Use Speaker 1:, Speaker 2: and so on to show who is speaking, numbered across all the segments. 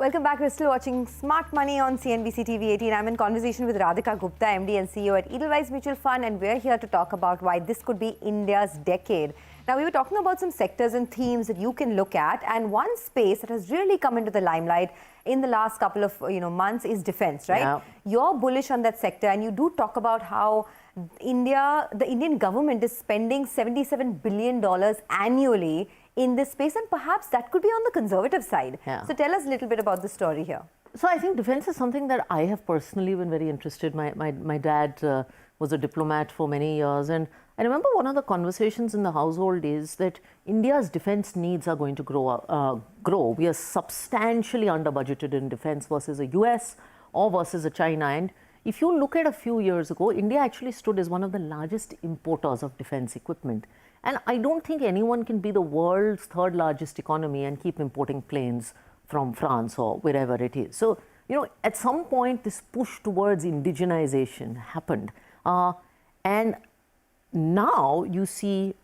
Speaker 1: Welcome back. We're still watching Smart Money on CNBC-TV18. I'm in conversation with Radhika Gupta, MD and CEO at Edelweiss Mutual Fund, and we're here to talk about why this could be India's decade. Now, we were talking about some sectors and themes that you can look at, and one space that has really come into the limelight in the last couple of months is defense, right? Yeah. You're bullish on that sector, and you do talk about how the Indian government is spending $77 billion annually in this space, and perhaps that could be on the conservative side. Yeah. So tell us a little bit about the story here.
Speaker 2: So I think defense is something that I have personally been very interested in. My dad was a diplomat for many years, and I remember one of the conversations in the household is that India's defense needs are going to grow. We are substantially under budgeted in defense versus the US or versus China. And if you look at a few years ago, India actually stood as one of the largest importers of defense equipment. And I don't think anyone can be the world's third largest economy and keep importing planes from France or wherever it is. So, at some point, this push towards indigenization happened. And now you see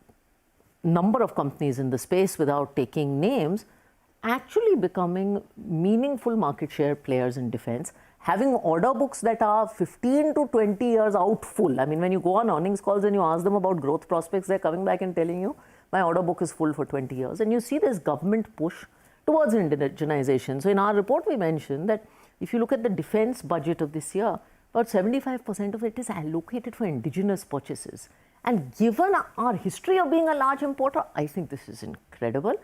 Speaker 2: a number of companies in the space, without taking names, actually becoming meaningful market share players in defense, having order books that are 15 to 20 years out full. I mean, when you go on earnings calls and you ask them about growth prospects, they're coming back and telling you, my order book is full for 20 years. And you see this government push towards indigenization. So in our report, we mentioned that if you look at the defense budget of this year, about 75% of it is allocated for indigenous purchases. And given our history of being a large importer, I think this is incredible.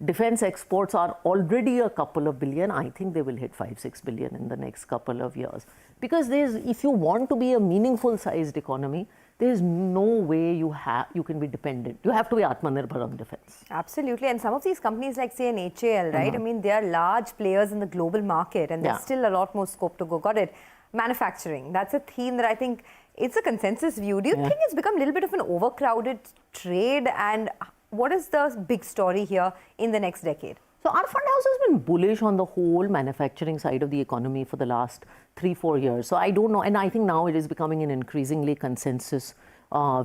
Speaker 2: Defense exports are already a couple of billion. I think they will hit 5-6 billion in the next couple of years. Because if you want to be a meaningful sized economy, there is no way you can be dependent. You have to be Atmanirbhar on defense.
Speaker 1: Absolutely. And some of these companies like, say, an HAL, right? I mean, they are large players in the global market, and there's still a lot more scope to go. Got it. Manufacturing. That's a theme that I think it's a consensus view. Do you think it's become a little bit of an overcrowded trade? And what is the big story here in the next decade?
Speaker 2: So our fund house has been bullish on the whole manufacturing side of the economy for the last 3-4 years. So I don't know. And I think now it is becoming an increasingly consensus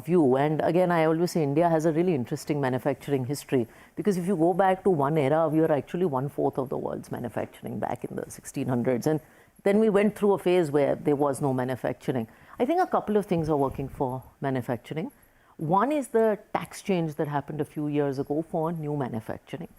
Speaker 2: view. And again, I always say India has a really interesting manufacturing history, because if you go back to one era, we were actually 1/4 of the world's manufacturing back in the 1600s. And then we went through a phase where there was no manufacturing. I think a couple of things are working for manufacturing. One is the tax change that happened a few years ago for new manufacturing.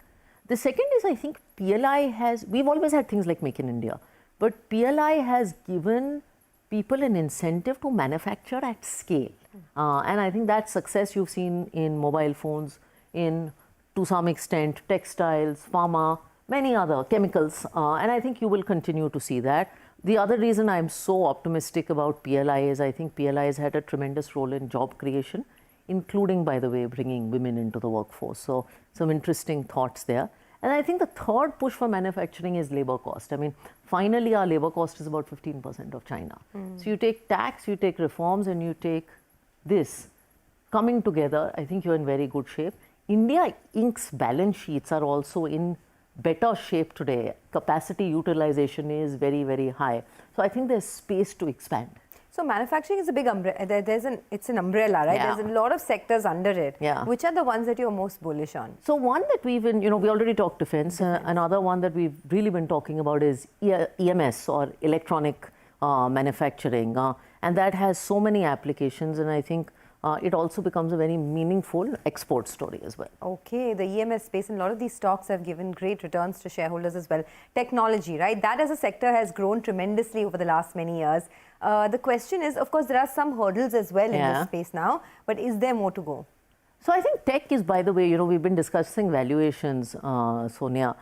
Speaker 2: The second is, I think we've always had things like Make in India, but PLI has given people an incentive to manufacture at scale. And I think that success you've seen in mobile phones, to some extent, textiles, pharma, many other chemicals, and I think you will continue to see that. The other reason I'm so optimistic about PLI is I think PLI has had a tremendous role in job creation, including, by the way, bringing women into the workforce. So some interesting thoughts there. And I think the third push for manufacturing is labor cost. I mean, finally, our labor cost is about 15% of China. So you take tax, you take reforms, and you take this coming together, I think you're in very good shape. India Inc.'s balance sheets are also in better shape today. Capacity utilization is very, very high. So I think there's space to expand.
Speaker 1: So manufacturing is a big umbrella. It's an umbrella, right? Yeah. There's a lot of sectors under it. Yeah. Which are the ones that you're most bullish on?
Speaker 2: So one that we've been, we already talked defense. Another one that we've really been talking about is EMS, or electronic manufacturing. And that has so many applications, and I think it also becomes a very meaningful export story as well.
Speaker 1: Okay, the EMS space, and a lot of these stocks have given great returns to shareholders as well. Technology, right? That as a sector has grown tremendously over the last many years. The question is, of course, there are some hurdles as well in this space now, but is there more to go?
Speaker 2: So I think tech is, by the way, we've been discussing valuations, Sonia.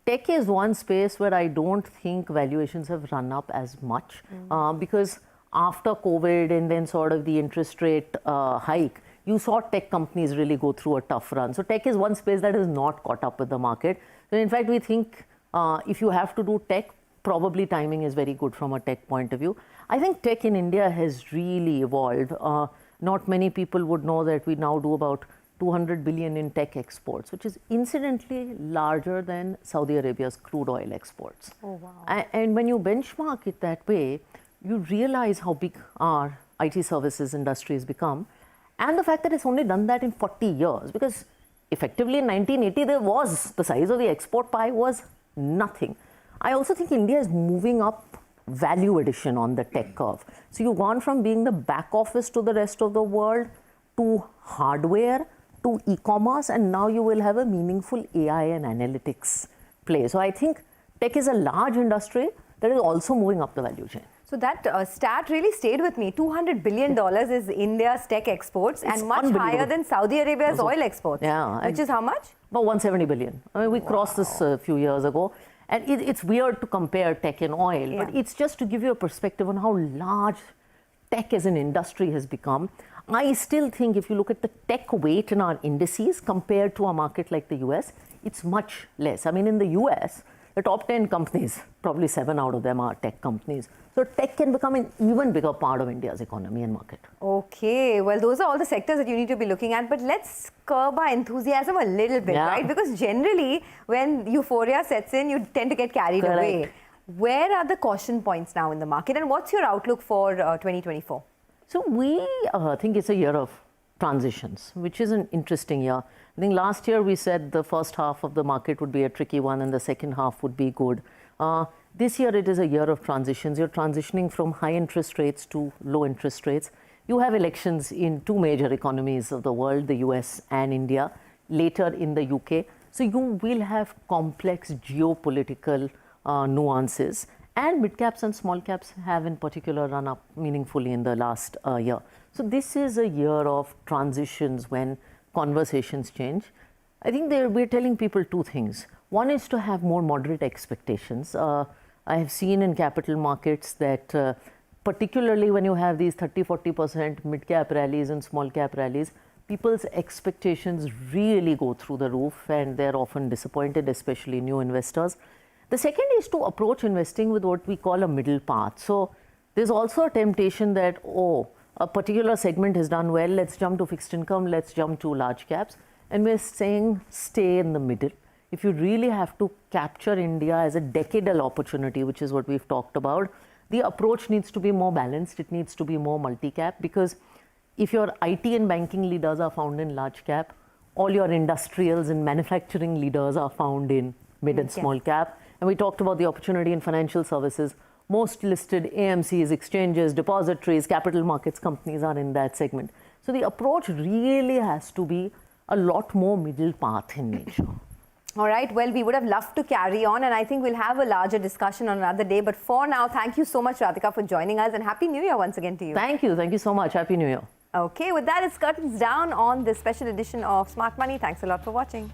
Speaker 2: Tech is one space where I don't think valuations have run up as much because after COVID and then sort of the interest rate hike, you saw tech companies really go through a tough run. So tech is one space that is not caught up with the market. So in fact, we think if you have to do tech, probably timing is very good from a tech point of view. I think tech in India has really evolved. Not many people would know that we now do about 200 billion in tech exports, which is incidentally larger than Saudi Arabia's crude oil exports. Oh, wow. And when you benchmark it that way, you realize how big our IT services industry has become, and the fact that it's only done that in 40 years, because effectively in 1980, the size of the export pie was nothing. I also think India is moving up value addition on the tech curve. So you've gone from being the back office to the rest of the world to hardware to e-commerce, and now you will have a meaningful AI and analytics play. So I think tech is a large industry that is also moving up the value chain.
Speaker 1: So that stat really stayed with me. $200 billion is India's tech exports,
Speaker 2: It's
Speaker 1: and much higher than Saudi Arabia's oil exports.
Speaker 2: Yeah,
Speaker 1: which is how much?
Speaker 2: About 170 billion. I mean, we crossed this a few years ago. And it's weird to compare tech and oil, but it's just to give you a perspective on how large tech as an industry has become. I still think if you look at the tech weight in our indices compared to a market like the US, it's much less. I mean, in the US, the top 10 companies, probably 7 out of them are tech companies. So tech can become an even bigger part of India's economy and market.
Speaker 1: Okay, well, those are all the sectors that you need to be looking at, but let's curb our enthusiasm a little bit, right? Because generally, when euphoria sets in, you tend to get carried away. Where are the caution points now in the market, and what's your outlook for 2024?
Speaker 2: So we think it's a year of transitions, which is an interesting year. I think last year we said the first half of the market would be a tricky one and the second half would be good. This year it is a year of transitions. You're transitioning from high interest rates to low interest rates. You have elections in two major economies of the world, the US and India, later in the UK. So you will have complex geopolitical nuances, and mid caps and small caps have in particular run up meaningfully in the last year. So this is a year of transitions when conversations change. I think we're telling people two things. One is to have more moderate expectations. I have seen in capital markets that particularly when you have these 30-40% mid-cap rallies and small-cap rallies, people's expectations really go through the roof and they're often disappointed, especially new investors. The second is to approach investing with what we call a middle path. So there's also a temptation that, oh, a particular segment has done well, let's jump to fixed income, let's jump to large caps. And we're saying stay in the middle. If you really have to capture India as a decadal opportunity, which is what we've talked about, the approach needs to be more balanced. It needs to be more multi-cap, because if your IT and banking leaders are found in large cap, all your industrials and manufacturing leaders are found in mid and small cap. And we talked about the opportunity in financial services. Most listed AMCs, exchanges, depositories, capital markets companies are in that segment. So the approach really has to be a lot more middle path in nature.
Speaker 1: All right, well, we would have loved to carry on, and I think we'll have a larger discussion on another day. But for now, thank you so much, Radhika, for joining us, and Happy New Year once again to you.
Speaker 2: Thank you. Thank you so much. Happy New Year.
Speaker 1: Okay, with that, it's curtains down on this special edition of Smart Money. Thanks a lot for watching.